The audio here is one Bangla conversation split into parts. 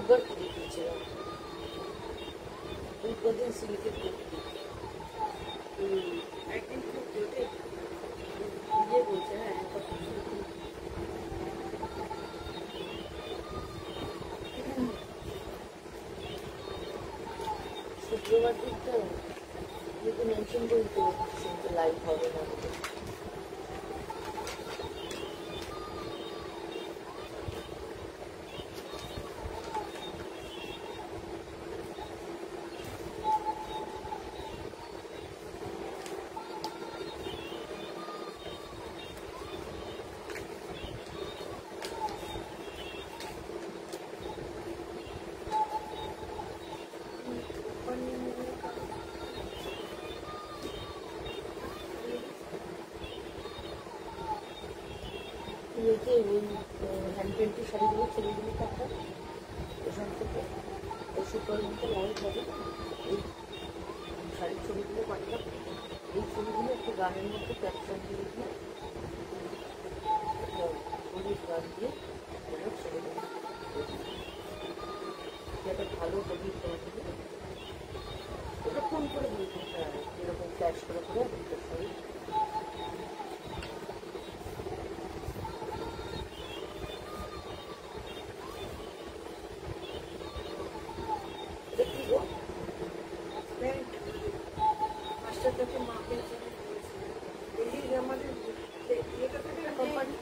একবার করে দিয়েছিলাম ওই কদিন সিলেক্টেড করতে একদিন খুব জোটে নিজে বলছে। হ্যাঁ শুক্রবার দিকটা যদি মেনশন করি তো কিন্তু লাইভ হবে না। ইয়েতে ওই হ্যান্ড পেন্টের শাড়িগুলো ছেলেগুলো একটা ওখান থেকে ওই শুক্রবার মধ্যে লাইভ হবে। এই শাড়ির ছবিগুলো পাঠালাম, এই ছবিগুলো একটা গানের মধ্যে ক্যাপশন দিয়ে দিয়ে পুলিশ গান দিয়ে ওরা ছেড়ে দেবে। একটা ভালো ছবি তোমাকে ওটা ফোন করে বলতে এরকম ফ্ল্যাশ করে করে একটা ছবি আমাদের ইয়েটা থেকে কোম্পানি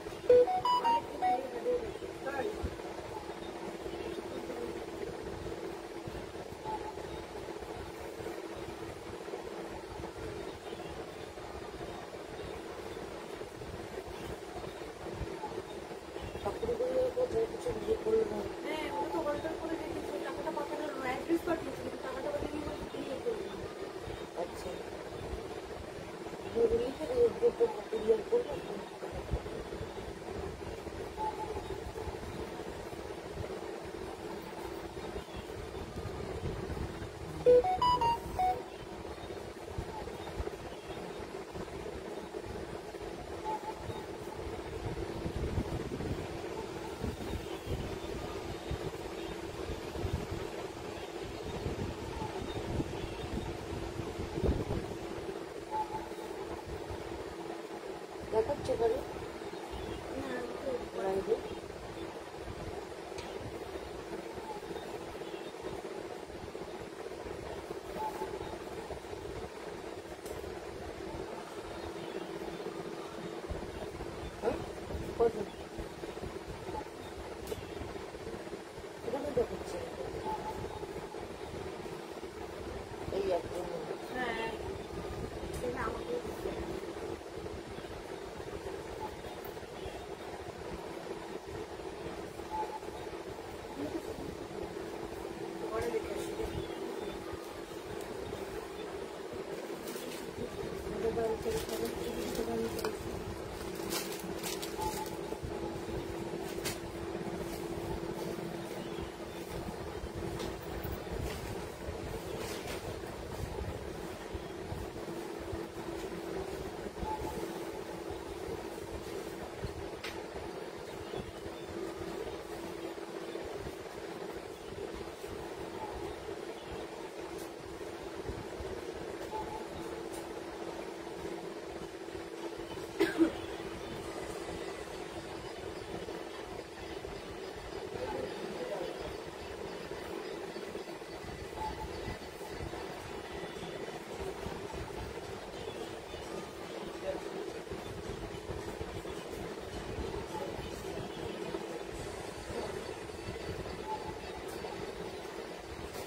কিছু বিয়ে করলো না। হ্যাঁ ওটা তো অল্টার করে রেখেছি, টাকাটা পাঠানোর অ্যাড্রেস পাঠিয়েছি কিন্তু টাকাটা পাঠিয়ে দিয়ে করলাম। আচ্ছা ক্লিয়ার করলো। দেখাচ্ছে এবারে লাইভে কত এখানে দেখাচ্ছে এই একদম হ্যাঁ সেটা আমাকে পরে দেখে আসি।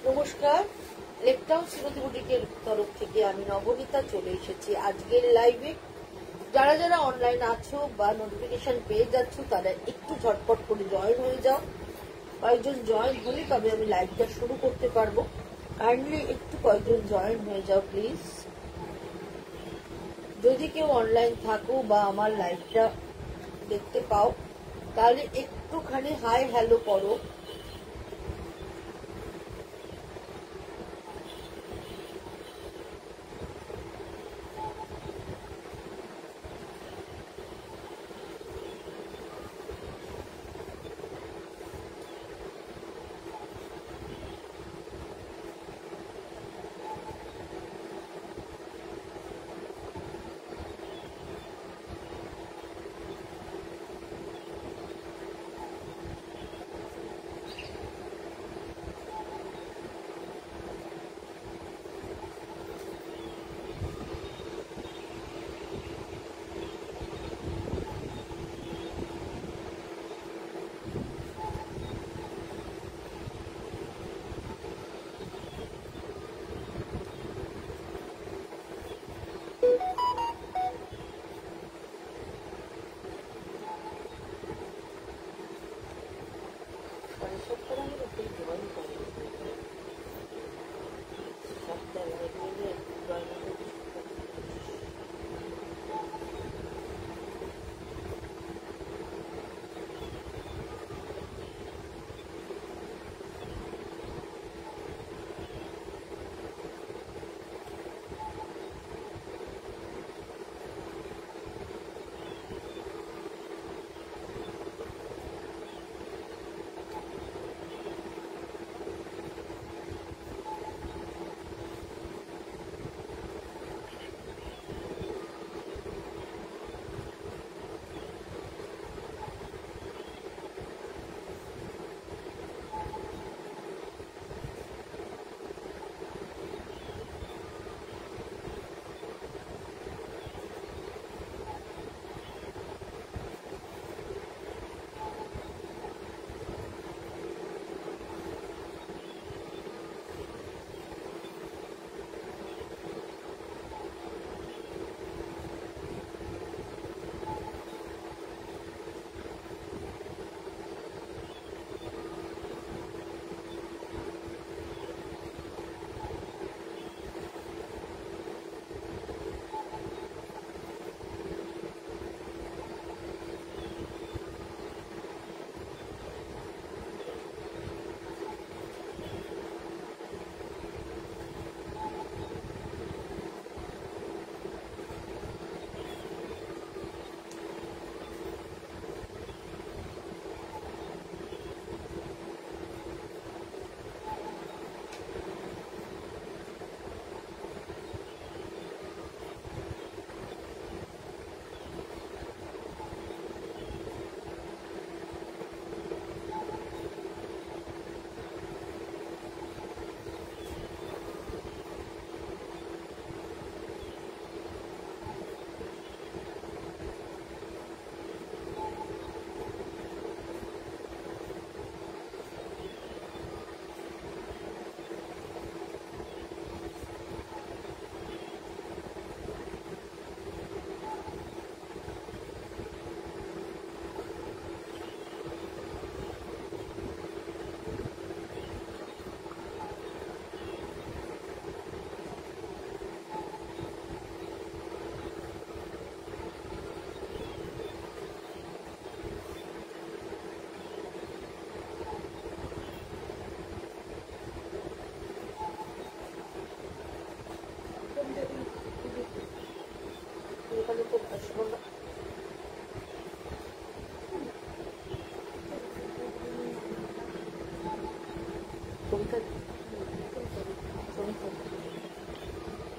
নমস্কার, লেকটাউন শ্রীমতী বুটিকের তরফ থেকে আমি নবনীতা চলে এসেছি আজকের লাইভে। যারা যারা অনলাইন আছো বা নোটিফিকেশন পেয়ে যাচ্ছ তারা একটু ঝটপট করে জয়েন হয়ে যাও। কয়েকজন জয়েন হলে তবে আমি লাইভটা শুরু করতে পারবো। কাইন্ডলি একটু কয়েকজন জয়েন হয়ে যাও প্লিজ। যদি কেউ অনলাইন থাকো বা আমার লাইভটা দেখতে পাও তাহলে একটুখানি হাই হ্যালো করো।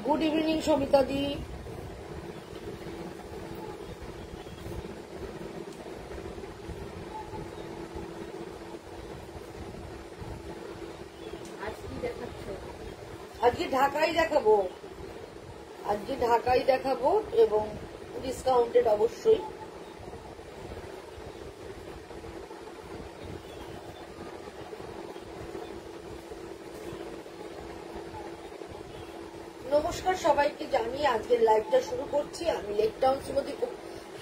গুড ইভিনিং সমিতা দি। আজকে ঢাকাই দেখাবো, আজকে ঢাকাই দেখাবো এবং ডিসকাউন্টেড অবশ্যই। নমস্কার সবাইকে জানিয়ে আজকের লাইভটা শুরু করছি। আমি লেকটাউন শ্রীমতী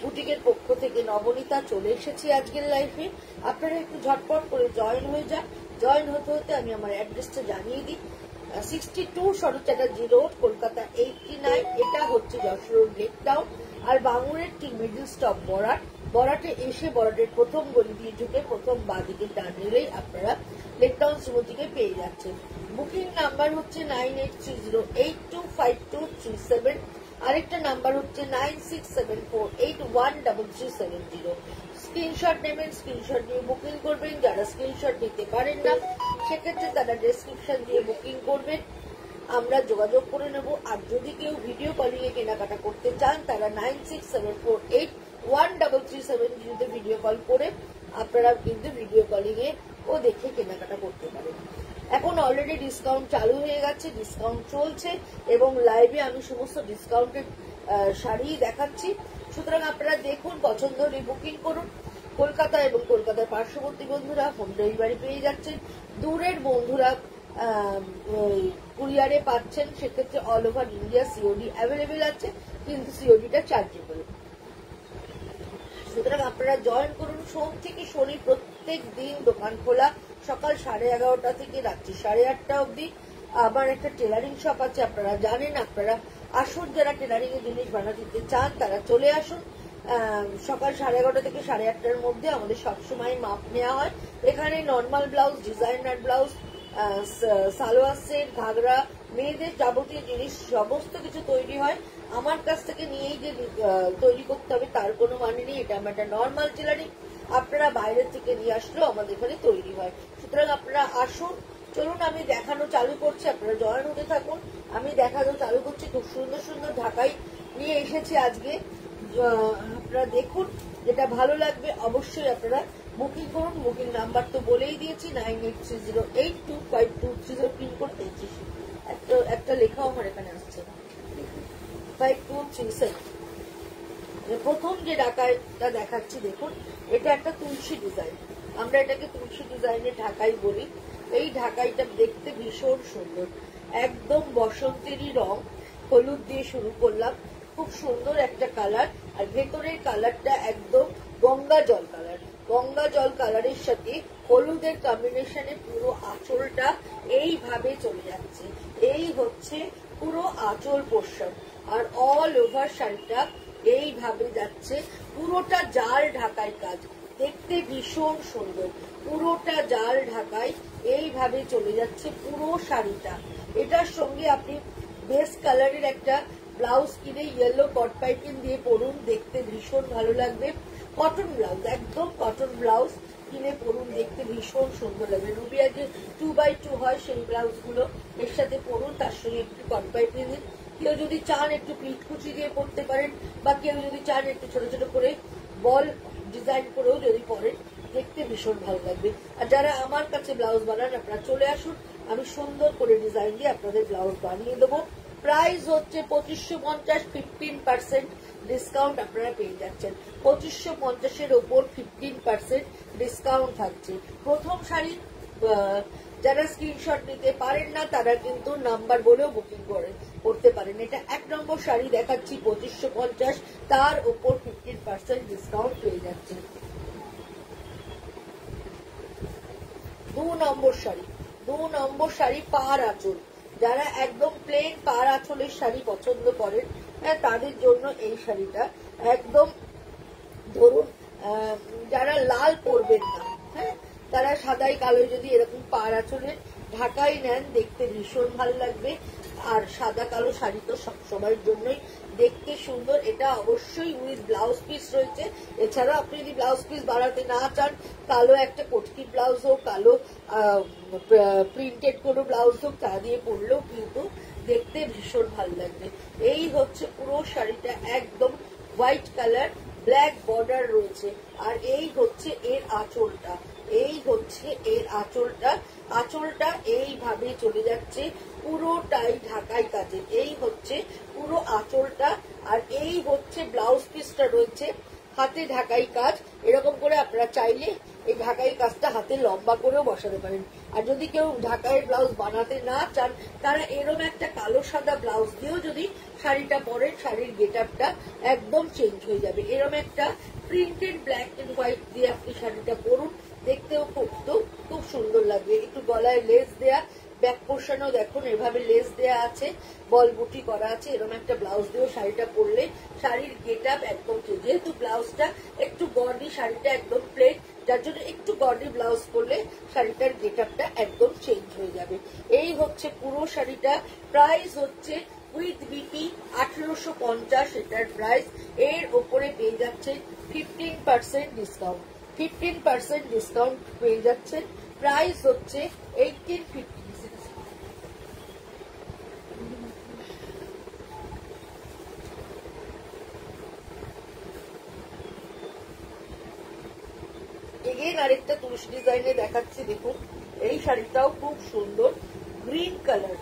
বুটিকের পক্ষ থেকে নবনীতা চলে এসেছি আজকের লাইভে। আপনারা একটু ঝটপট করে জয়েন হয়ে যান। জয়েন হতে হতে আমি আমার অ্যাড্রেসটা জানিয়ে দিই। 62 শরৎ চ্যাটার্জি রোড, কলকাতা 89। এটা হচ্ছে যশোর রোড লেকটাউন। আর বাঙুরের ঠিক মিডল স্টপ বরাট। বরাটে এসে বরাটের প্রথম গলি দিয়ে ঢুকে প্রথম বাঁদিকে টার্ন নিলেই আপনারা লেকটাউন শ্রীমতীকে পেয়ে যাচ্ছেন। বুকিং নাম্বার হচ্ছে 9830825237। আরেকটা নাম্বার হচ্ছে 9674813370। স্ক্রিনশট নেবেন, স্ক্রিনশট নিয়ে বুকিং করবেন। যারা স্ক্রিনশট নিতে পারেন না সেক্ষেত্রে তারা ডেসক্রিপশন দিয়ে বুকিং করবেন, আমরা যোগাযোগ করে নেব। আর যদি কেউ ভিডিও কলিং এ কেনাকাটা করতে চান তারা 9674813370 ভিডিও কল করে আপনারা কিন্তু ভিডিও কলিং এ ও দেখে কেনাকাটা করতে পারেন। এখন অলরেডি ডিসকাউন্ট চালু হয়ে গেছে, ডিসকাউন্ট চলছে এবং লাইভে আমি সমস্ত ডিসকাউন্টেড শাড়ি দেখাচ্ছি। সুতরাং আপনারা দেখুন, পছন্দ হলে বুকিং করুন। কলকাতা এবং কলকাতার পার্শ্ববর্তী বন্ধুরা হোম ডেলিভারি পেয়ে যাচ্ছেন। দূরের বন্ধুরা কুরিয়ারে পাচ্ছেন, সেক্ষেত্রে all over India COD available আছে, কিন্তু সিওডিটা চার্জেবল। সুতরাং আপনারা জয়েন করুন। সোম থেকে শনি প্রত্যেক দিন দোকান খোলা, সকাল 11:30 থেকে রাত্রি 8:30 অবধি। আমার একটা টেলারিং শপ আছে, আপনারা জানেন। আপনারা আসুন, যারা টেলারিং এর জিনিস বানাতে চান তারা চলে আসুন। সকাল 11:30 থেকে 8:30 মধ্যে আমাদের সবসময় মাপ নেওয়া হয়। এখানে normal blouse, designer blouse, salwar set, ghagra, মেয়েদের যাবতীয় জিনিস সমস্ত কিছু তৈরি হয়। আমার কাছ থেকে নিয়েই যে তৈরি করতে হবে তার কোনো মানে নেই। এটা আমার একটা নর্মাল টেলারিং, আপনারা বাইরের থেকে নিয়ে আসলেও আমাদের এখানে তৈরি হয়। সুতরাং আপনারা আসুন। চলুন আমি দেখানো চালু করছি, আপনারা জয়েন হতে থাকুন। আমি দেখানো চালু করছি। খুব সুন্দর সুন্দর ঢাকাই নিয়ে এসেছি আজকে, আপনারা দেখুন। যেটা ভালো লাগবে অবশ্যই আপনারা বুকিং করুন। বুকিং নাম্বার তো বলেই দিয়েছি, 9830825230 পিনকোড 33। একটা লেখাও আমার এখানে আসছে 5237। প্রথম যে ঢাকাইটা দেখাচ্ছি দেখুন, এটা একটা তুলসী ডিজাইন। আমরা এটাকে তুলসী ডিজাইনের ঢাকাই বলি। এই ঢাকাইটা দেখতে ভীষণ সুন্দর, একদম বসন্তেরই রং। হলুদ দিয়ে শুরু করলাম, খুব সুন্দর একটা কালার। আর ভেতরের কালারটা একদম গঙ্গা জল কালার। গঙ্গা জল কালারের সাথে হলুদের কম্বিনেশনে পুরো আঁচলটা এইভাবে চলে যাচ্ছে। এই হচ্ছে পুরো আঁচল পোর্শন। আর অল ওভার শাড়িটা এইভাবে যাচ্ছে। পুরোটা জাল ঢাকাই কাজ, দেখতে ভীষণ সুন্দর। পুরোটা জাল ঢাকাই এইভাবে চলে যাচ্ছে পুরো শাড়িটা। এটার সঙ্গে আপনি বেস কালারের একটা ব্লাউজ কিনে ইয়েলো কট পাইপিং দিয়ে পরুন, দেখতে ভীষণ ভালো লাগবে। কটন ব্লাউজ, একদম কটন ব্লাউজ কিনে পরুন, দেখতে ভীষণ সুন্দর লাগবে। রুবিয়া যে 2x2 হয় সেই ব্লাউজ গুলো এর সাথে পরুন, তার সঙ্গে একটু কট পাইপিং দিন। কেউ যদি চান একটু পিঠ কুচি দিয়ে পরতে পারেন, বা কেউ যদি চান একটু ছোট ছোট করে বল ডিজাইন করেও যদি পরেন, দেখতে ভীষণ ভালো লাগবে। আর যারা আমার কাছে ব্লাউজ বানান আপনারা চলে আসুন, আমি সুন্দর করে ডিজাইন দিয়ে আপনাদের ব্লাউজ বানিয়ে দেবো। প্রাইস হচ্ছে 2550, 15% ডিসকাউন্ট আপনারা পেয়ে যাচ্ছেন। 2550-এর ওপর 15% ডিসকাউন্ট থাকছে। প্রথম শাড়ি যারা স্ক্রিনশট নিতে পারেন না তারা কিন্তু নাম্বার বলেও বুকিং করতে পারেন। এটা 1 নম্বর শাড়ি দেখাচ্ছি 2550, তার ওপর 15% ডিসকাউন্ট পেয়ে যাচ্ছে। 2 নম্বর শাড়ি, 2 নম্বর শাড়ি পাড় আঁচল। যারা একদম প্লেন পাড় আঁচলের শাড়ি পছন্দ করেন তাদের জন্য এই শাড়িটা একদম, ধরুন যারা লাল পরবেন না, হ্যাঁ, তারা সাদাই কালো যদি এরকম পাড় আঁচলের ঢাকাই নেন, দেখতে ভীষণ ভালো লাগবে। আর সাদা কালো শাড়ি তো সব সবার জন্যই দেখতে সুন্দর। এটা অবশ্যই উইথ ব্লাউজ পিস রয়েছে। এছাড়াও আপনি যদি ব্লাউজ পিস বাড়াতে না চান, কালো একটা কটকি ব্লাউজ হোক, কালো প্রিন্টেড কোনো ব্লাউজ হোক, তা দিয়ে পরলেও কিন্তু দেখতে ভীষণ ভালো লাগবে। এই হচ্ছে পুরো শাড়িটা, একদম হোয়াইট কালার, ব্ল্যাক বর্ডার রয়েছে। আর এই হচ্ছে এর আঁচলটা, এই হচ্ছে এর আঁচলটা। আঁচলটা এইভাবে চলে যাচ্ছে পুরোটাই ঢাকাই কাজে। এই হচ্ছে পুরো আঁচলটা। আর এই হচ্ছে ব্লাউজ পিসটা রয়েছে হাতে ঢাকাই কাজ। এরকম করে আপনারা চাইলে এই ঢাকাই কাজটা হাতে লম্বা করেও বসাতে পারেন। আর যদি কেউ ঢাকাই ব্লাউজ বানাতে না চান, তারা এরকম একটা কালো সাদা ব্লাউজ দিয়েও যদি শাড়িটা পরেন, শাড়ির গেটআপটা একদম চেঞ্জ হয়ে যাবে। এরকম একটা প্রিন্টেড ব্ল্যাক এন্ড হোয়াইট দিয়ে আপনি শাড়িটা পরুন, দেখতেও খুব সুন্দর লাগবে। একটু গলায় লেস দেয়া, ব্যাক পোর্শনও দেখুন এভাবে লেস দেয়া আছে, বল বুটি করা আছে। এরকম একটা ব্লাউজ দিয়েও শাড়িটা পরলে শাড়ির গেটআপ একদম চেঞ্জ। যেহেতু ব্লাউজটা একটু গর্ডি, শাড়িটা একদম প্লেন, যার জন্য একটু গর্ডি ব্লাউজ পরলে শাড়িটার গেটআপটা একদম চেঞ্জ হয়ে যাবে। এই হচ্ছে পুরো শাড়িটা। প্রাইস হচ্ছে উইথ বিপি 1850 এটার প্রাইস। এর ওপরে পেয়ে যাচ্ছে 15% ডিসকাউন্ট। 15% ডিসকাউন্ট পেয়ে যাচ্ছে। প্রাইস হচ্ছে 1850। এগেইন আরেকটা তুলসী ডিজাইনে দেখাচ্ছি, দেখুন এই শাড়িটাও খুব সুন্দর, গ্রিন কালার,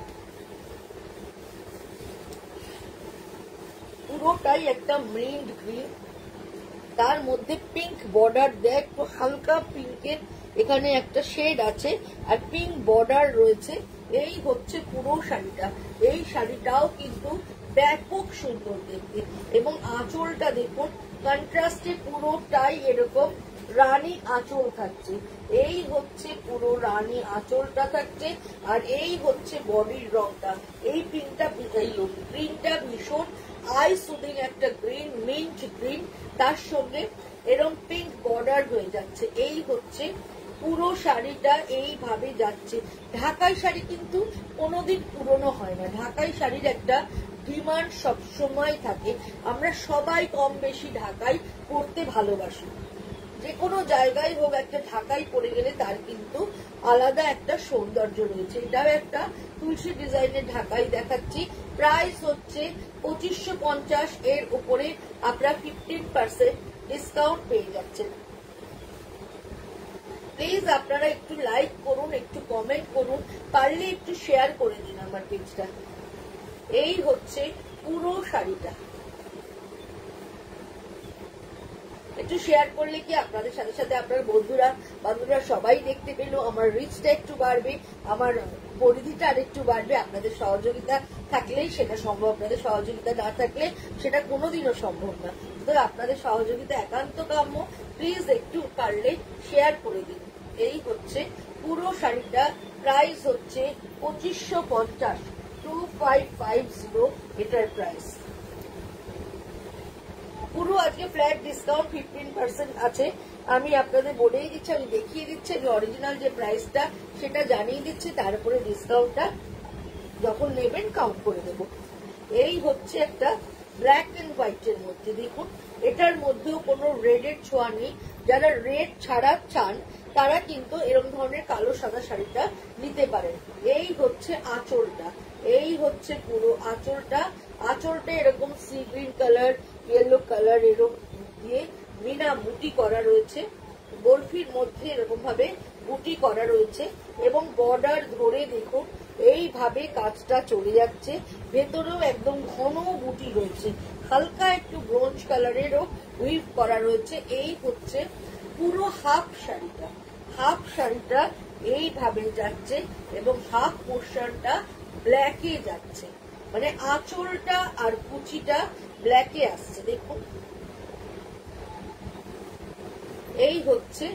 পুরোটাই একটা মিন্ট গ্রিন, তার মধ্যে পিঙ্ক বর্ডার দেয়, একটু হালকা পিঙ্কের এখানে একটা শেড আছে, আর পিঙ্ক বর্ডার রয়েছে। এই হচ্ছে পুরো শাড়িটা। এই শাড়িটাও কিন্তু ব্যাপক সুন্দর দেখতে, এবং আঁচলটা দেখুন কন্ট্রাস্টে পুরোটাই এরকম রানী আঁচল থাকছে। এই হচ্ছে পুরো রানী আঁচলটা থাকছে। আর এই হচ্ছে বডির রংটা, এই পিঙ্কটা, এই গ্রিনটা ভীষণ আই সুদিং একটা গ্রিন, মিন্ট গ্রিন, তার সঙ্গে এরকম পিঙ্ক বর্ডার হয়ে যাচ্ছে। এই হচ্ছে পুরো শাড়িটা, এইভাবে যাচ্ছে। ঢাকাই শাড়ি কিন্তু কোনোদিন পুরনো হয় না। ঢাকাই শাড়ির একটা ডিমান্ড সবসময় থাকে। আমরা সবাই কম বেশি ঢাকাই পরতে ভালোবাসি। যে কোনো জায়গায় হোক, একটা ঢাকাই পরে গেলে তার কিন্তু আলাদা একটা সৌন্দর্য রয়েছে। এটাও একটা তুলসী ডিজাইনের ঢাকাই দেখাচ্ছি। প্রাইস হচ্ছে 2550। এর উপরে আপনারা 15% ডিসকাউন্ট পেয়ে যাচ্ছেন। প্লিজ আপনারা একটু লাইক করুন, একটু কমেন্ট করুন, পারলে একটু শেয়ার করে দিন আমার পেজটা। এই হচ্ছে পুরো শাড়িটা। একটু শেয়ার করলে কি আপনাদের সাথে সাথে আপনার বন্ধুরা বান্ধবীরা সবাই দেখতে পেলো, আমার রিচটা একটু বাড়বে, আমার পরিধিটা আর একটু বাড়বে। আপনাদের সহযোগিতা থাকলেই সেটা সম্ভব, আপনাদের সহযোগিতা না থাকলে সেটা কোনোদিনও সম্ভব না। তো আপনাদের সহযোগিতা একান্ত কাম্য। প্লিজ একটু পারলে শেয়ার করে দিন। এই হচ্ছে পুরো শাড়িটা। প্রাইস হচ্ছে 2550, 2550 এটার প্রাইস। পুরো আজকে ফ্ল্যাট ডিসকাউন্ট 15% আছে। আমি আপনাদের বলেই দিচ্ছি, আমি দেখিয়ে দিচ্ছি যে অরিজিনাল যে প্রাইসটা সেটা জানিয়ে দিচ্ছি, তারপরে ডিসকাউন্টটা যখন নেবেন কাউন্ট করে দেব। এই হচ্ছে একটা ব্ল্যাক এন্ড হোয়াইটের মধ্যে, দেখুন এটার মধ্যেও কোনো রেডের ছোঁয়া নেই। যারা রেড ছাড়া চান তারা কিন্তু এরকম ধরনের কালো সাদা শাড়িটা নিতে পারেন। এই হচ্ছে আঁচলটা, এই হচ্ছে পুরো আঁচলটা। আঁচলটা এরকম sea green colour, yellow colour এরকম দিয়ে মিনা বুটি করা রয়েছে। বরফির মধ্যে এরকম ভাবে বুটি করা রয়েছে, এবং বর্ডার ধরে দেখুন এইভাবে কাজটা চলে যাচ্ছে। ভেতরেও একদম ঘন বুটি রয়েছে, হালকা একটু ব্রোঞ্জ কালারেরও উইভ করা রয়েছে। এই হচ্ছে পুরো হাফ শাড়িটা। হাফ শাড়িটা এইভাবে যাচ্ছে, এবং হাফ পোর্শনটা ব্ল্যাকে যাচ্ছে, মানে আঁচলটা আর কুচিটা ব্ল্যাকে আসছে। দেখুন এই হচ্ছে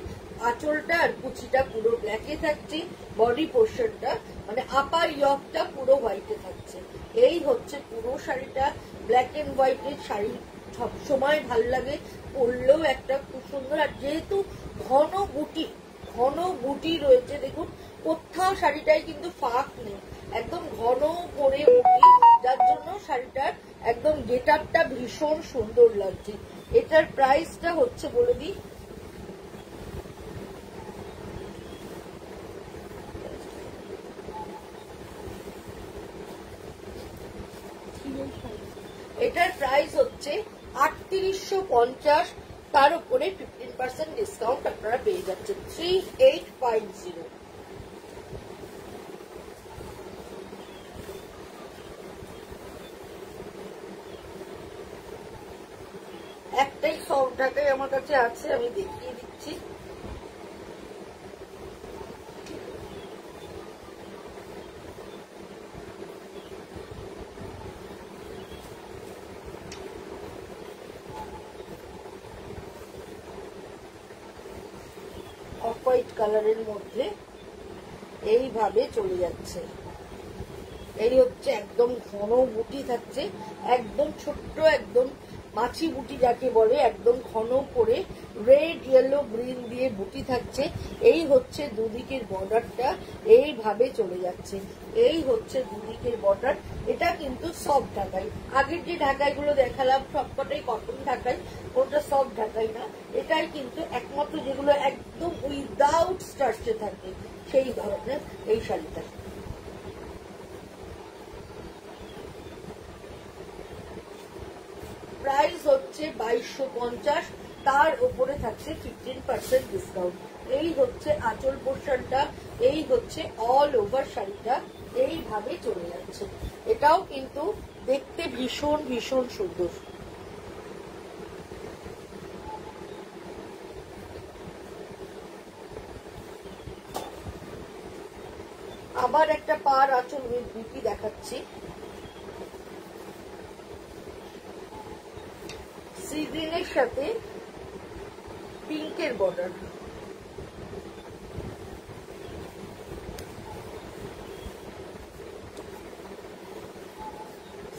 আঁচলটা আর কুচিটা পুরো ব্ল্যাকে থাকছে, বডি পোর্শনটা মানে আপার ইয়কটা পুরো হোয়াইটে থাকছে। এই হচ্ছে পুরো শাড়িটা। ব্ল্যাক এন্ড হোয়াইটের শাড়ি সবসময় ভাল লাগে, পরলেও একটা খুব সুন্দর। আর যেহেতু ঘন বুটি রয়েছে, দেখুন কোথাও শাড়িটাই কিন্তু ফাঁক নেই, একদম ঘন করে বুটি, যার জন্য শাড়িটার একদম গেট আপটা ভীষণ সুন্দর লাগছে। এটার প্রাইসটা হচ্ছে বলে দিই, এটার প্রাইস হচ্ছে 3850, তার উপরে 15% ডিসকাউন্ট আপনারা পেয়ে যাচ্ছেন 3850। একটাই সফট ঢাকাই আমার কাছে আছে, আমি দেখিয়ে দিচ্ছি। অফ হোয়াইট কালারের মধ্যে এইভাবে চলে যাচ্ছে। এই হচ্ছে একদম ঘন বুটি থাকছে, একদম ছোট্ট একদম মাছি বুটি যাকে বলে, একদম ঘন করে রেড ইয়েলো গ্রিন দিয়ে বুটি থাকছে। এই হচ্ছে দুদিকের বর্ডারটা, এইভাবে চলে যাচ্ছে। এই হচ্ছে দুদিকের বর্ডার। এটা কিন্তু সফট ঢাকাই, আগের যে ঢাকাইগুলো দেখালাম সবকটাই কটন ঢাকাই, ওটা সফট ঢাকাই না। এটাই কিন্তু একমাত্র যেগুলো একদম উইদাউট স্টার্চে থাকে সেই ধরনের এই শাড়িটা। প্রাইস হচ্ছে 2250, তার উপরে থাকছে 15% ডিসকাউন্ট। এই হচ্ছে আঁচল পোর্শনটা, এই হচ্ছে অল ওভার শাড়িটা এইভাবে চলে যাচ্ছে। এটাও কিন্তু দেখতে ভীষণ ভীষণ সুন্দর। আবার একটা পার আঁচল উইথ বুটি দেখাচ্ছি। সি গ্রিনের সাথে পিঙ্কের border,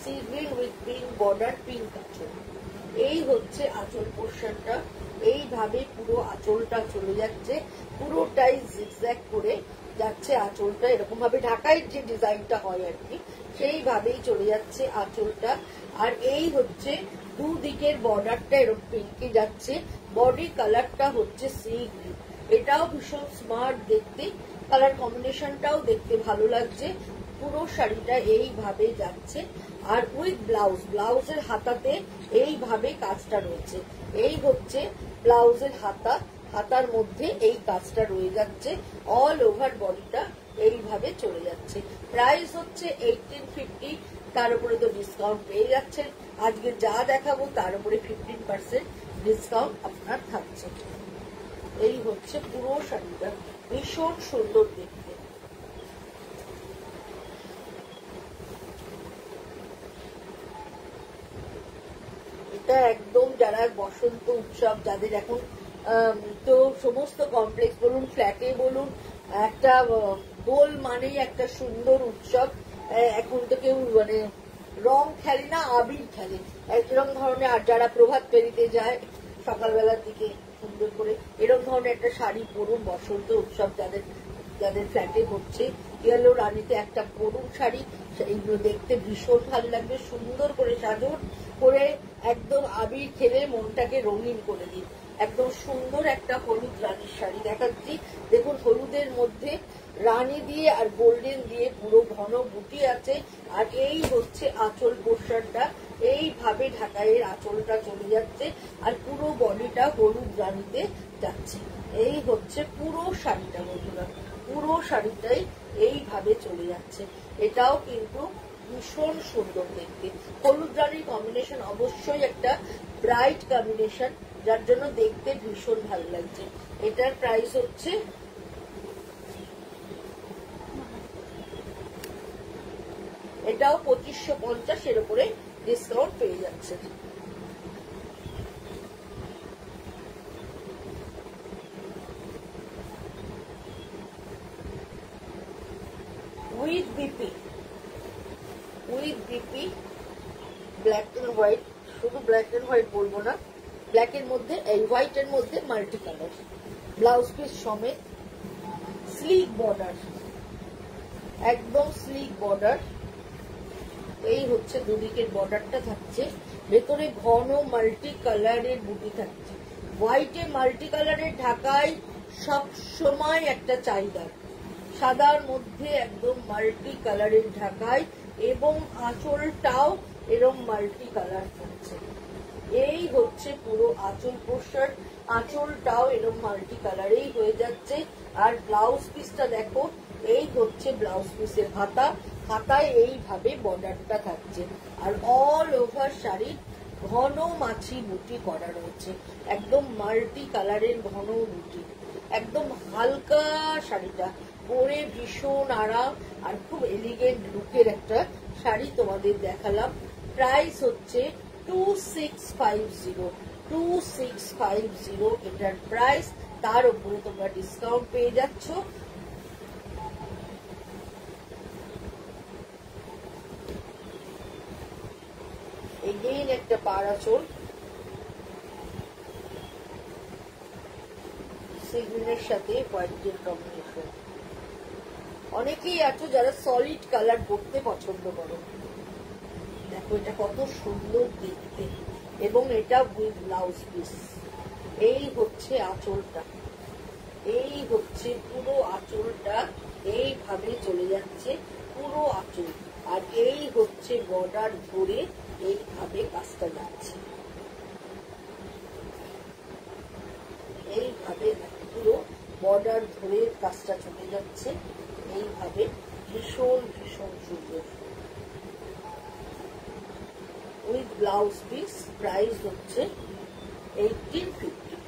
sea green with pink border, pink আঁচল। এই হচ্ছে আঁচল পোর্শনটা, এইভাবে পুরো আঁচলটা চলে যাচ্ছে, পুরোটাই জিগজ্যাগ করে যাচ্ছে আঁচলটা। এরকম ভাবে ঢাকায় যে ডিজাইনটা হয় আর কি, সেইভাবেই চলে যাচ্ছে আঁচলটা। আর এই হচ্ছে দুদিকের বর্ডারটা এরকম পিঙ্কে যাচ্ছে, বডি কালারটা হচ্ছে সি গ্রিন। এটাও ভীষণ স্মার্ট দেখতে, কালার কম্বিনেশনটাও দেখতে ভালো লাগছে। পুরো শাড়িটা এইভাবে যাচ্ছে। আর উইথ ব্লাউজ, ব্লাউজের হাতাতে এইভাবে কাজটা রয়েছে। এই হচ্ছে ব্লাউজের হাতা, হাতার মধ্যে এই কাজটা রয়ে যাচ্ছে। অল ওভার বডিটা এইভাবে চলে যাচ্ছে। প্রাইস হচ্ছে 1850, তার উপরে তো ডিসকাউন্ট পেয়ে যাচ্ছেন। আজকে যা দেখাবো তার উপরে 15% ডিসকাউন্ট আপনার থাকছে। এই হচ্ছে পুরো শাড়িটা, ভীষণ সুন্দর দেখতে। এটা একদম যারা বসন্ত উৎসব, যাদের এখন তো সমস্ত কমপ্লেক্স বলুন, ফ্ল্যাটে বলুন, একটা দোল মানেই একটা সুন্দর উৎসব। এখন তো কেউ মানে রং খেলে না, আবির খেলে। এরকম ধরনের, আর যারা প্রভাত পেরিতে যায় সকালবেলার দিকে সুন্দর করে এরকম ধরনের একটা শাড়ি পরুন। বসন্ত উৎসব যাদের যাদের ফ্ল্যাটে হচ্ছে, ইয়েলো রানীতে একটা পরুন শাড়ি, এইগুলো দেখতে ভীষণ ভালো লাগবে। সুন্দর করে সাজুন করে একদম আবির খেলে মনটাকে রঙিন করে দিন। একদম সুন্দর একটা হলুদ রানীর শাড়ি দেখাচ্ছি। দেখুন হলুদের মধ্যে রানী দিয়ে আর গোল্ডেন দিয়ে পুরো ঘন বুটি আছে। আর এই হচ্ছে আঁচল পোর্শনটা, এইভাবে ঢাকাইয়ের আঁচলটা চলে যাচ্ছে আর পুরো বডিটা হলুদ রানীতে যাচ্ছে। এই হচ্ছে পুরো শাড়িটা বন্ধুরা, পুরো শাড়িটাই এইভাবে চলে যাচ্ছে। এটাও কিন্তু ভীষণ সুন্দর দেখতে। হলুদ রানীর কম্বিনেশন অবশ্যই একটা ব্রাইট কম্বিনেশন, যার জন্য দেখতে ভীষণ ভালো লাগছে। এটার প্রাইস হচ্ছে এটাও 2550, এর উপরে ডিসকাউন্ট পেয়ে যাচ্ছে। With BP, with BP black and white, শুধু ব্ল্যাক এন্ড হোয়াইট বলবো না, ব্ল্যাক এর মধ্যে এই হোয়াইট এর মধ্যে মাল্টি কালার, ব্লাউজ পিস সমেত, স্লিক বর্ডার, একদম স্লিক বর্ডার। এই হচ্ছে দুদিকের বর্ডারটা থাকছে, ভেতরে ঘন মাল্টি কালারের বুটি থাকছে। হোয়াইটে মাল্টি কালারের ঢাকায় সবসময় একটা চাহিদা, সাদার মধ্যে একদম মাল্টি কালারের ঢাকায়, এবং আঁচলটাও এরকম মাল্টি কালার থাকছে। এই হচ্ছে পুরো আঁচল পোর্শন, আঁচলটাও এরকম মাল্টি কালারেই হয়ে যাচ্ছে। আর ব্লাউজ পিসটা দেখো, এই হচ্ছে ব্লাউজ পিসের হাতা, হাতায় এইভাবে বর্ডারটা থাকছে। আর অল ওভার শাড়ি ঘন মাছি বুটি করা রয়েছে, একদম মাল্টি কালারের ঘন বুটি, একদম হালকা শাড়িটা পরে ভীষণ আরাম আর খুব এলিগেন্ট লুকের একটা শাড়ি তোমাদের দেখালাম। প্রাইস হচ্ছে 2650 এটার প্রাইস। তার উপরে তোমরা ডিসকাউন্ট পেয়ে যাচ্ছ। এগেইন একটা পাড়াচোল সিগ্রিনের সাথে হোয়াইটের কম্বিনেশন। অনেকেই আছো যারা সলিড কালার পরতে পছন্দ করো। দেখো এটা কত সুন্দর দেখতে, এবং এটা উইথ ব্লাউজ পিস। এই হচ্ছে আঁচলটা, এই হচ্ছে পুরো আঁচলটা, এইভাবে চলে যাচ্ছে পুরো আঁচল। আর এই হচ্ছে বর্ডার ধরে এইভাবে কাজটা যাচ্ছে, এইভাবে পুরো বর্ডার ধরে কাজটা চলে যাচ্ছে এইভাবে। ভীষণ ভীষণ সুন্দর উইথ ব্লাউজ পিস। প্রাইস হচ্ছে 1850।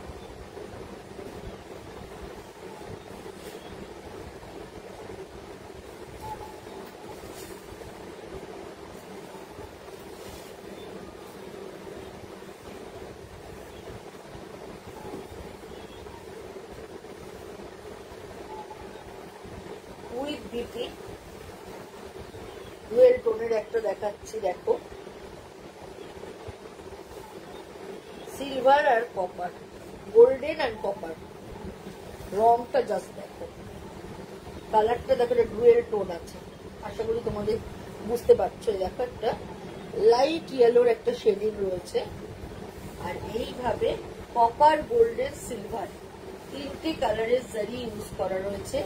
উইথ বিপি ডুয়েল টোনের একটা দেখাচ্ছি, দেখো সিলভার আর কপার, গোল্ডেন আর কপার রংটা জাস্ট দেখো, কালারটা দেখো, ডুয়েল টোন আছে। আশা করি তোমাদের বুঝতে পারছো। দেখো একটা লাইট ইয়েলোর একটা শেডিং রয়েছে, আর এইভাবে কপার, গোল্ডেন, সিলভার তিনটে কালারের জারি ইউজ করা রয়েছে।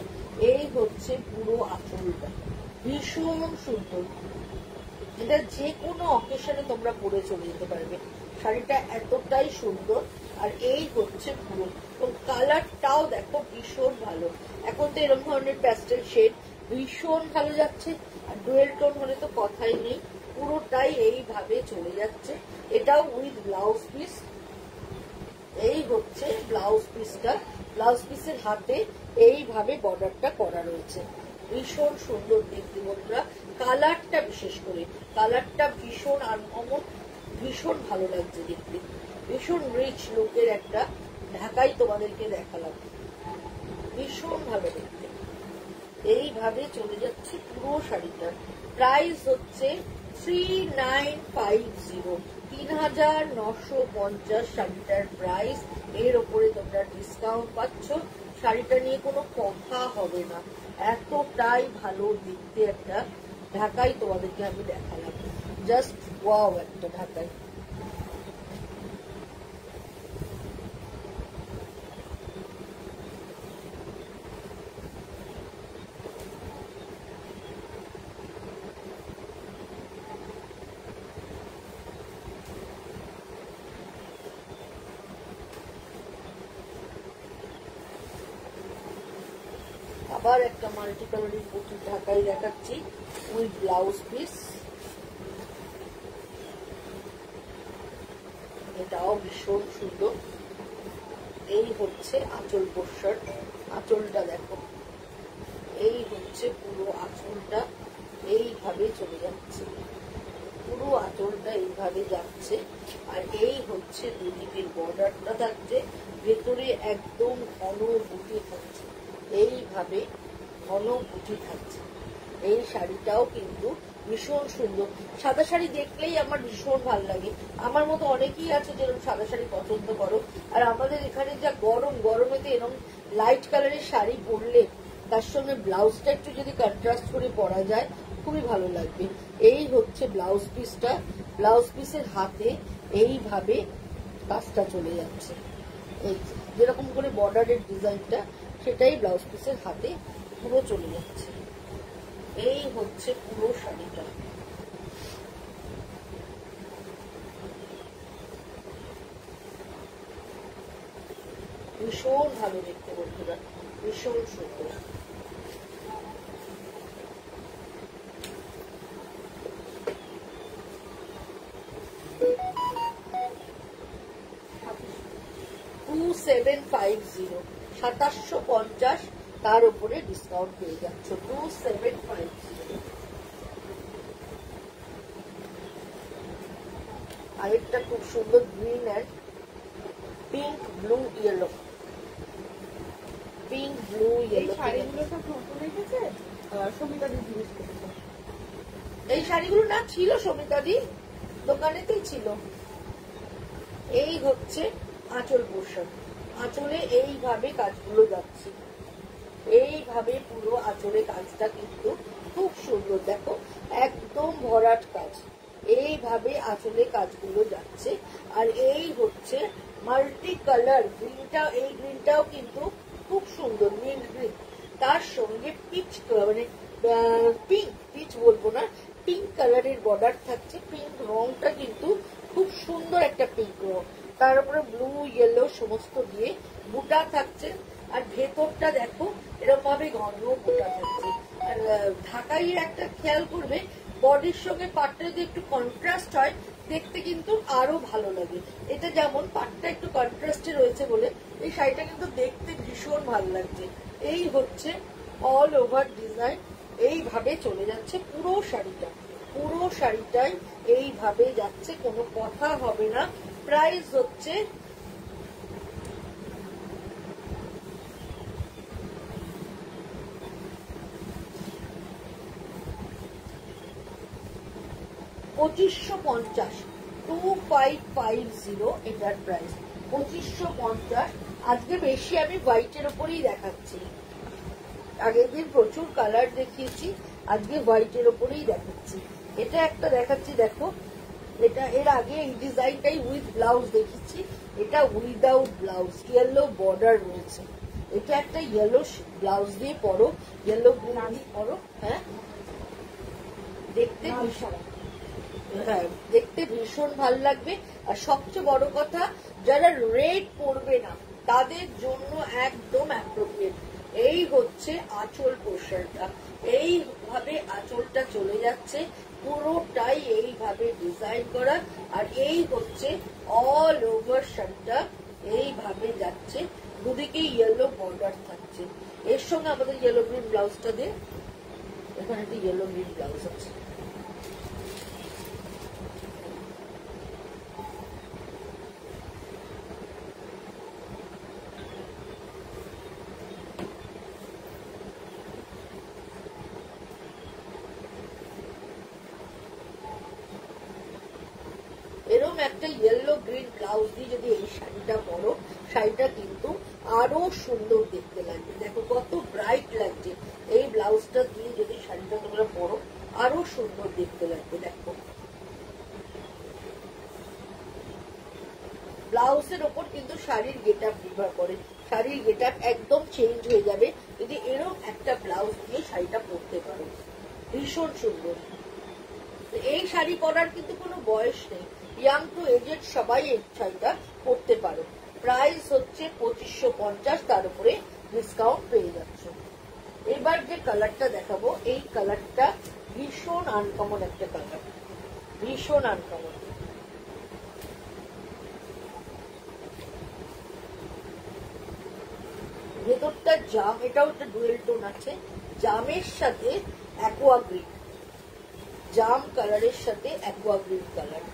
এই হচ্ছে পুরো আঁচলটা, ভীষণ সুন্দর। এটা যে কোনো অকেশনে তোমরা পরে চলে যেতে পারবে, শাড়িটা এতটাই সুন্দর। আর এই হচ্ছে পুরো, কালারটাও দেখো ভীষণ ভালো। এখন তো এরকম ধরনের প্যাস্টেল শেড ভীষণ ভালো যাচ্ছে, আর ডুয়েল টোন হলে তো কথাই নেই, পুরোটাই এইভাবে চলে যাচ্ছে। এটাও উইথ ব্লাউজ পিস। এই হচ্ছে ব্লাউজ পিসটা, ব্লাউজ পিসের হাতে এইভাবে বর্ডারটা করা রয়েছে, ভীষণ সুন্দর দেখতে বন্ধুরা। কালারটা বিশেষ করে, কালারটা ভীষণ আনকমন, ভীষণ ভালো লাগছে দেখতে, ভীষণ রিচ লুকের একটা ঢাকাই তোমাদেরকে দেখালাম, ভীষণ ভালো দেখতে। এইভাবে চলে যাচ্ছে পুরো শাড়িটার। প্রাইস হচ্ছে 3950, 3950 শাড়িটার প্রাইস। এর ওপরে তোমরা ডিসকাউন্ট পাচ্ছ, শাড়িটা নিয়ে কোনো কথা হবে না, এতটাই ভালো দেখতে একটা ঢাকাই তোমাদেরকে আমি দেখালাম। জাস্ট ওয়াও একটা ঢাকাই। আবার একটা মাল্টি কালারের পুঁথি ঢাকাই দেখাচ্ছি উইথ ব্লাউজ পিস। এটাও ভীষণ সুন্দর। এই হচ্ছে আঁচল পোর্শন, আঁচলটা দেখো, এই হচ্ছে পুরো আঁচলটা এইভাবে চলে যাচ্ছে, পুরো আঁচলটা এইভাবে যাচ্ছে। আর এই হচ্ছে দুদিকের বর্ডারটা থাকছে, ভেতরে একদম ঘন বুটি থাকছে, এইভাবে ঘন বুটি থাকছে। এই শাড়িটাও কিন্তু ভীষণ সুন্দর। সাদা শাড়ি দেখলেই আমার ভীষণ ভালো লাগে, আমার মতো অনেকেই আছে যেরকম সাদা শাড়ি পছন্দ করো। আর আমাদের এখানে যা গরম, গরমেতে এরকম লাইট কালারের শাড়ি পরলে তার সঙ্গে ব্লাউজটা একটু যদি কন্ট্রাস্ট করে পরা যায় খুবই ভালো লাগবে। এই হচ্ছে ব্লাউজ পিসটা। ব্লাউজ পিসের হাতে এইভাবে কাজটা চলে যাচ্ছে, এই যেরকম করে বর্ডারের ডিজাইনটা সেটাই ব্লাউজ পিসের হাতে পুরো চলে যাচ্ছে। এই হচ্ছে পুরো শাড়িটা। ভীষণ ভালো দেখতে বন্ধুরা, ভীষণ সুন্দর। $2750, 2750, তার উপরে ডিসকাউন্ট পেয়ে যাচ্ছ 2750। আরেকটা খুব সুন্দর green and pink blue yellow, pink blue yellow. এই শাড়িগুলো না ছিল সমিতাদি দোকানেতেই ছিল। এই হচ্ছে আঁচল পোর্শন, আঁচলে এইভাবে কাজগুলো যাচ্ছে, এইভাবে পুরো আঁচলে কাজটা কিন্তু খুব সুন্দর। দেখো একদম ভরাট কাজ, এইভাবে আঁচলে কাজগুলো যাচ্ছে। আর এই হচ্ছে মাল্টি কালার গ্রিনটা, এই গ্রিনটাও কিন্তু খুব সুন্দর মিন্ট গ্রিন, তার সঙ্গে পিচ মানে পিঙ্ক, পিচ বলবো না, পিঙ্ক কালারের বর্ডার থাকছে। পিঙ্ক রংটা কিন্তু খুব সুন্দর একটা পিঙ্ক রং, তার উপরে ব্লু ইয়েলো সমস্ত দিয়ে বুটা থাকছে। আর ভেতরটা দেখো এরকম ভাবে ঘন বুটা থাকছে। আর ঢাকাইয়ের একটা খেয়াল করবে, বডির সঙ্গে পাটটা যদি একটু কন্ট্রাস্ট হয় দেখতে কিন্তু আরো ভালো লাগে। এটা যেমন পাটটা একটু কন্ট্রাস্টে রয়েছে বলে এই শাড়িটা কিন্তু দেখতে ভীষণ ভালো লাগছে। এই হচ্ছে অল ওভার ডিজাইন, এইভাবে চলে যাচ্ছে পুরো শাড়িটা, পুরো শাড়িটাই এইভাবে যাচ্ছে, কোনো কথা হবে না। প্রাইস হচ্ছে $2550, 2550 এটার প্রাইস 2550। আজকে বেশি আমি হোয়াইটের উপরেই দেখাচ্ছি, আগের দিন প্রচুর কালার দেখিয়েছি, আজকে হোয়াইটের উপরেই দেখাচ্ছি। এটা একটা দেখাচ্ছি দেখো, এটা এর আগে এই ডিজাইনটাই উইথ ব্লাউজ দেখেছি, এটা উইদাউট ব্লাউজ, ইয়েলো বর্ডার রয়েছে। এটা একটা ইয়েলো ব্লাউজ দিয়ে পরো, ইয়েলো গ্রিন দিয়ে পরো, হ্যাঁ দেখতে ভীষণ, হ্যাঁ দেখতে ভীষণ ভালো লাগবে। আর সবচেয়ে বড় কথা, যারা রেড পরবে না তাদের জন্য একদম অ্যাপ্রোপ্রিয়েট। এই হচ্ছে আঁচল পোর্শনটা, এইভাবে আঁচলটা চলে যাচ্ছে, পুরোটাই এইভাবে ডিজাইন করা। আর এই হচ্ছে অল ওভার শাড়িটা এইভাবে যাচ্ছে, দুদিকে ইয়েলো বর্ডার থাকছে। এর সঙ্গে আমাদের ইয়েলো গ্রিন ব্লাউজটা দিয়ে, এখানে একটা ইয়েলো গ্রিন ব্লাউজ আছে। এরকম একটা ইয়েলো গ্রিন ব্লাউজ দিয়ে যদি এই শাড়িটা পরো, শাড়িটা কিন্তু আরো সুন্দর দেখতে লাগবে। দেখো কত ব্রাইট লাগছে, এই ব্লাউজটা দিয়ে যদি শাড়িটা তোমরা পরো আরো সুন্দর দেখতে লাগবে। দেখো ব্লাউজের ওপর কিন্তু শাড়ির গেট আপ নির্ভর করে, শাড়ির গেট আপ একদম চেঞ্জ হয়ে যাবে যদি এরকম একটা ব্লাউজ দিয়ে শাড়িটা পরতে পারো, ভীষণ সুন্দর। এই শাড়ি পরার কিন্তু কোনো বয়স নেই, ইয়াং টু এজেড সবাই এই শাড়িটা পরতে পারো। প্রাইস হচ্ছে 2550, তার উপরে ডিসকাউন্ট পেয়ে যাচ্ছ। এবার যে কালারটা দেখাবো, এই কালারটা ভীষণ আনকমন একটা কালার, ভীষণ আনকমন। ভেতরটা জাম, এটাও একটা ডুয়েল টোন আছে, জামের সাথে অ্যাকোয়া গ্রিন, জাম কালারের সাথে অ্যাকোয়া গ্রিন কালার।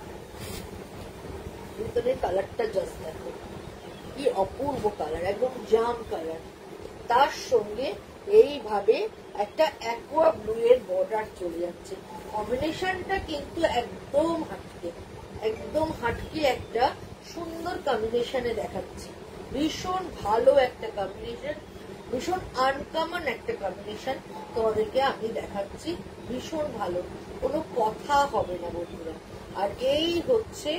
ভিতরের কালারটা জাস্ট দেখো কি অপূর্ব কালার, একদম জাম কালার, তার সঙ্গে এইভাবে একটা অ্যাকোয়া ব্লু এর বর্ডার চলে যাচ্ছে। কম্বিনেশনটা কিন্তু একদম হাটকে, একদম হাটকে একটা সুন্দর কম্বিনেশনে দেখাচ্ছে, ভীষণ ভালো একটা কম্বিনেশন। ভীষণ আনকমন একটা কম্বিনেশন তোমাদেরকে আমি দেখাচ্ছি, ভীষণ ভালো, কোনো কথা হবে না বন্ধুরা। আর এই হচ্ছে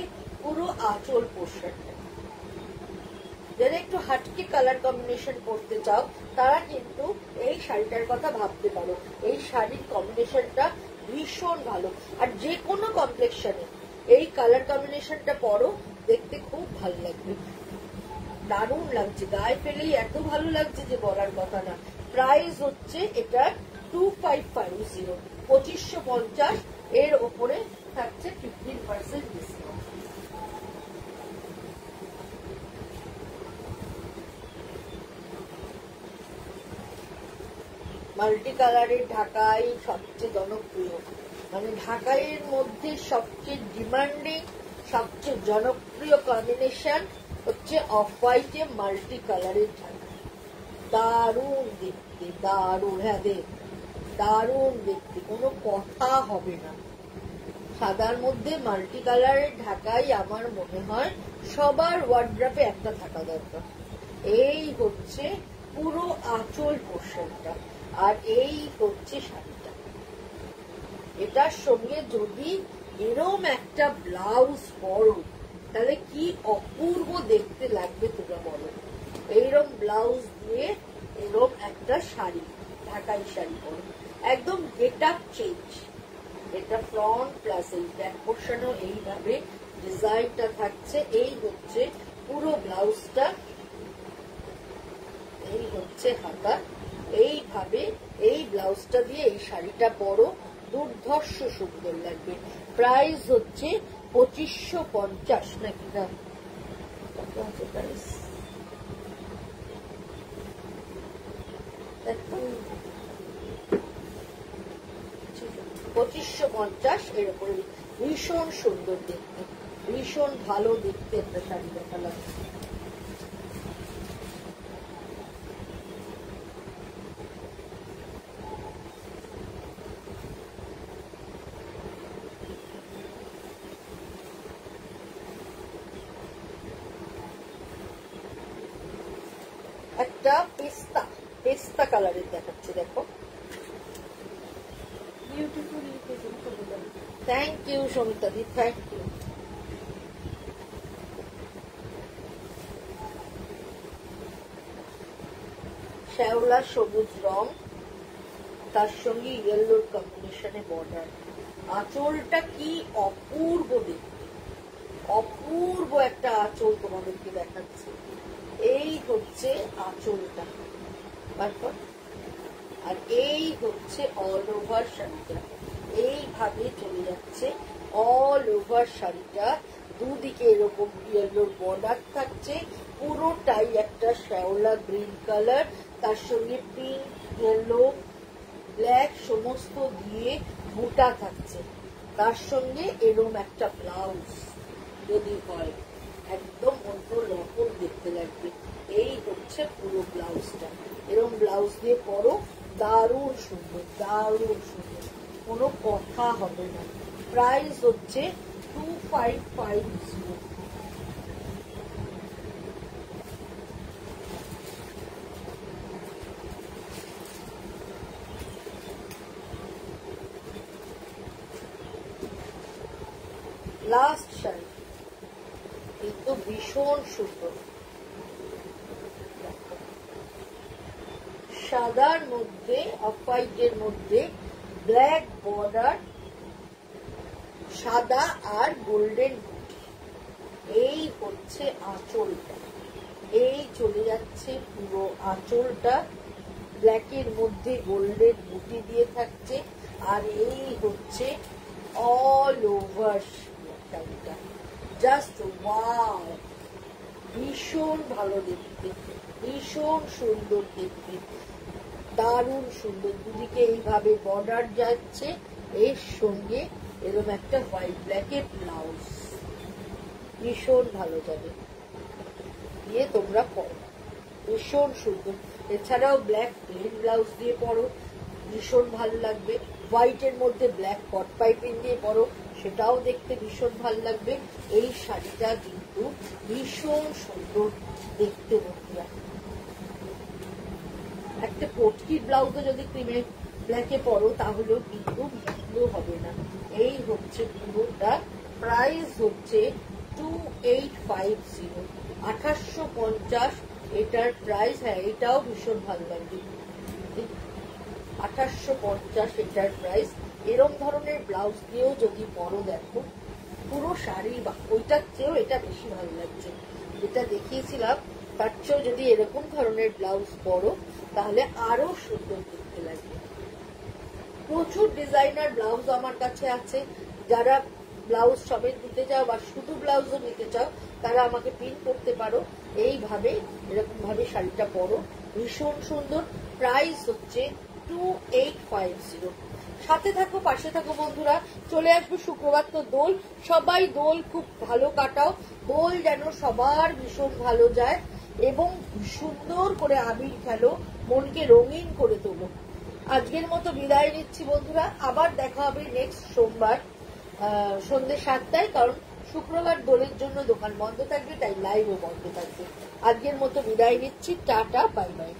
পুরো আঁচল পোর্শনটা। যারা একটু হাটকে কালার কম্বিনেশন করতে চাও তারা কিন্তু এই শাড়িটার কথা ভাবতে পারো। এই শাড়ির কম্বিনেশনটা ভীষণ ভালো, আর যে কোনো কমপ্লেক্সনে এই কালার কম্বিনেশনটা পরো, দেখতে খুব ভালো লাগবে, দারুণ লাগছে, গায়ে ফেলেই এত ভালো লাগছে যে বলার কথা না। প্রাইস হচ্ছে এটা 2550, 2550, এর ওপরে থাকছে 15% ডিসকাউন্ট। মাল্টি কালারের ঢাকাই সবচেয়ে জনপ্রিয়, মানে ঢাকাইয়ের মধ্যে সবচেয়ে ডিমান্ডিং, সবচেয়ে জনপ্রিয় কম্বিনেশন হচ্ছে অফ হোয়াইটে মাল্টি কালারের ঢাকা। দারুণ দেখতে, দারুণ, হ্যাঁ দেখ, দারুণ দেখতে, কোনো কথা হবে না। সাদার মধ্যে মাল্টি কালারের ঢাকাই আমার মনে হয় সবার ওয়ার্ড্রপে একটা থাকা দরকার। এই হচ্ছে পুরো আঁচল পোর্শনটা, আর এই হচ্ছে শাড়িটা। এটার সঙ্গে যদি এরম একটা ব্লাউজ পরো তাহলে কি অপূর্ব দেখতে লাগবে তোমরা বলো। এইরকম ব্লাউজ দিয়ে এরম একটা শাড়ি, ঢাকাই শাড়ি পরো, একদম গেট আপ চেঞ্জ। এটা ফ্রন্ট প্লাস এই ব্যাক পোর্শনও এইভাবে ডিজাইনটা থাকছে। এই হচ্ছে পুরো ব্লাউজটা, এই হচ্ছে হাতা। এইভাবে এই ব্লাউজটা দিয়ে এই শাড়িটা পরো, দুর্ধর্ষ সুন্দর লাগবে। প্রাইস হচ্ছে 2550 নাকি না, 2550 এর উপরে। ভীষণ সুন্দর দেখতে, ভীষণ ভালো দেখতে একটা শাড়ি দেখালাম। একটা পেস্তা, পেস্তা কালারের দেখাচ্ছে, দেখো, beautiful. Thank you Samita di, thank you. শ্যাওলা সবুজ রং, তার সঙ্গে ইয়েলোর কম্বিনেশনে বর্ডার। আঁচলটা কি অপূর্ব দেখতে, অপূর্ব একটা আঁচল তোমাদেরকে দেখাচ্ছে। এই হচ্ছে আঁচলটা, আর এই হচ্ছে অল ওভার শাড়িটা। এইভাবে চলে যাচ্ছে অল ওভার শাড়িটা, দুদিকে এরকম ইয়েলোর বর্ডার থাকছে, পুরোটাই একটা শ্যাওলা গ্রিন কালার, তার সঙ্গে পিঙ্ক, ইয়েলো, ব্ল্যাক সমস্ত দিয়ে বুটা থাকছে, তার সঙ্গে এরকম একটা ব্লাউজ যদি হয় একদম অন্য রকম দেখতে লাগবে। এই হচ্ছে পুরো ব্লাউজটা, এরকম ব্লাউজ দিয়ে পরো, দারুণ সুন্দর, দারুণ সুন্দর, কোনো কথা হবে না। প্রাইস হচ্ছে 2550। লাস্ট শাড়ি কিন্তু ভীষণ সুন্দর, সাদার মধ্যে অফ হোয়াইটের মধ্যে ব্ল্যাক বর্ডার, সাদা আর গোল্ডেন বুটি। এই হচ্ছে আঁচলটা, এই চলে যাচ্ছে পুরো আঁচলটা, ব্ল্যাকের মধ্যে গোল্ডেন বুটি দিয়ে থাকছে, আর এই হচ্ছে অল ওভার শাড়িটা। জাস্ট ওয়াও, ভীষণ ভালো দেখতে, ভীষণ সুন্দর দেখতে, দারুণ সুন্দর। দুদিকে এইভাবে বর্ডার যাচ্ছে, এর সঙ্গে এরকম একটা হোয়াইট ব্ল্যাকের ব্লাউজ, ভীষণ ভালো যাবে, দিয়ে তোমরা পরো, ভীষণ সুন্দর। এছাড়াও ব্ল্যাক প্লেন ব্লাউজ দিয়ে পরো, ভীষণ ভালো লাগবে। হোয়াইটের মধ্যে ব্ল্যাক কট পাইপিং দিয়ে পরো, সেটাও দেখতে ভীষণ ভালো লাগবে। এই শাড়িটা কিন্তু ভীষণ সুন্দর দেখতে বন্ধুরা। একটা পটকির ব্লাউজও যদি ক্রিমে ব্ল্যাকে পরো তাহলেও কিন্তু ভালো হবে না। এই হচ্ছে পুরোটা, প্রাইস হচ্ছে 2850, 2850 এটার প্রাইস। হ্যাঁ, এটাও ভীষণ ভালো লাগবে, 2850 এটার প্রাইস। এরম ধরনের ব্লাউজ দিয়েও যদি পরো, দেখো পুরো শাড়ি বা ওইটার চেয়েও এটা বেশি ভালো লাগছে। যেটা দেখিয়েছিলাম তার চেয়েও যদি এরকম ধরনের ব্লাউজ পরো তাহলে আরো সুন্দর দেখতে লাগবে। প্রচুর ডিজাইনার ব্লাউজ আমার কাছে আছে। যারা ব্লাউজ সমেত নিতে চাও বা শুধু ব্লাউজও নিতে চাও তারা আমাকে পিন করতে পারো। এইভাবে এরকম ভাবে শাড়িটা পরো, ভীষণ সুন্দর। প্রাইস হচ্ছে 2850। সাথে থাকো, পাশে থাকো বন্ধুরা। চলে আসবে শুক্রবার তো দোল, সবাই দোল খুব ভালো কাটাও। দোল যেন সবার ভীষণ ভালো যায় এবং সুন্দর করে আবির খেলো, মনকে রঙিন করে তোলো। আজকের মতো বিদায় নিচ্ছি বন্ধুরা, আবার দেখা হবে নেক্সট সোমবার সন্ধ্যে 7টায়, কারণ শুক্রবার দোলের জন্য দোকান বন্ধ থাকবে, তাই লাইভও বন্ধ থাকবে। আজকের মতো বিদায় নিচ্ছি, টাটা, বাই বাই।